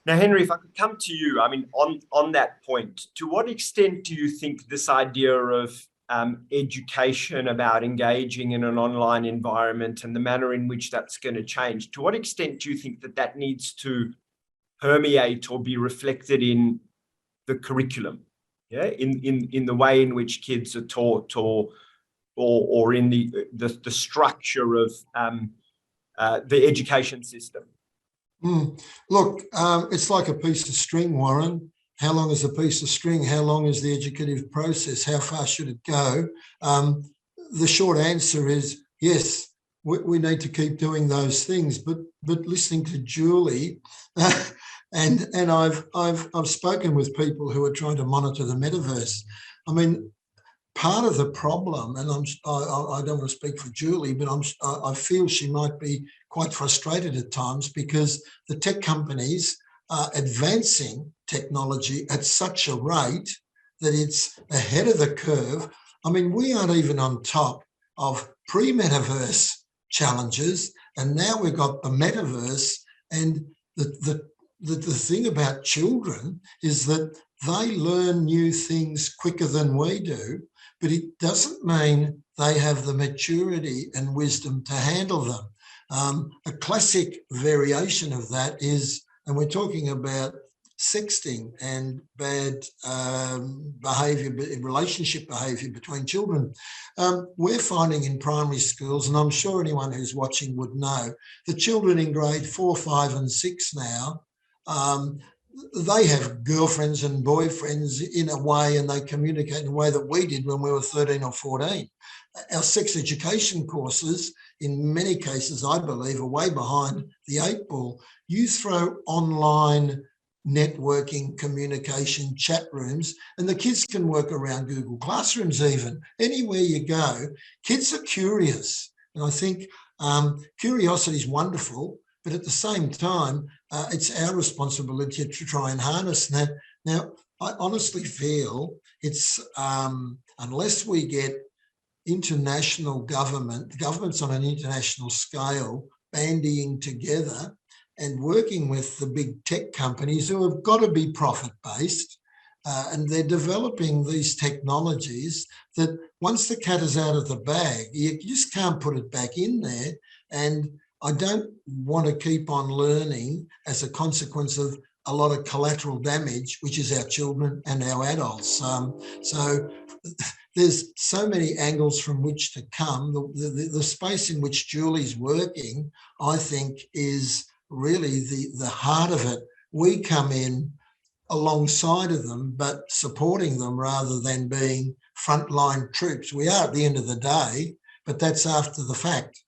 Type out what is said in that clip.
Now, Henry, if I could come to you, I mean, on that point, to what extent do you think this idea of education about engaging in an online environment and the manner in which that's going to change, to what extent do you think that that needs to permeate or be reflected in the curriculum? Yeah, in the way in which kids are taught, or in the structure of the education system. Look, it's like a piece of string, Warren. How long is a piece of string? How long is the educative process? How far should it go? The short answer is yes. We need to keep doing those things. But listening to Julie, and I've spoken with people who are trying to monitor the metaverse. I mean, part of the problem, and I don't want to speak for Julie, but I feel she might be quite frustrated at times because the tech companies are advancing technology at such a rate that it's ahead of the curve. I mean, we aren't even on top of pre-metaverse challenges, and now we've got the metaverse. And the thing about children is that they learn new things quicker than we do, but it doesn't mean they have the maturity and wisdom to handle them. A classic variation of that is, and we're talking about sexting and bad behaviour, relationship behaviour between children. We're finding in primary schools, and I'm sure anyone who's watching would know, the children in grade 4, 5 and 6 now, they have girlfriends and boyfriends in a way, and they communicate in a way that we did when we were 13 or 14. Our sex education courses, in many cases, I believe, are way behind the 8 ball. You throw online networking, communication, chat rooms, and the kids can work around Google Classrooms even. Anywhere you go, kids are curious. And I think curiosity is wonderful, but at the same time, it's our responsibility to try and harness that. Now, I honestly feel it's, unless we get international governments on an international scale bandying together and working with the big tech companies who have got to be profit-based, and they're developing these technologies that once the cat is out of the bag, you just can't put it back in there. And I don't want to keep on learning as a consequence of a lot of collateral damage, which is our children and our adults. So there's so many angles from which to come. The space in which Julie's working, I think, is really the heart of it. We come in alongside of them, but supporting them rather than being frontline troops. We are at the end of the day, but that's after the fact.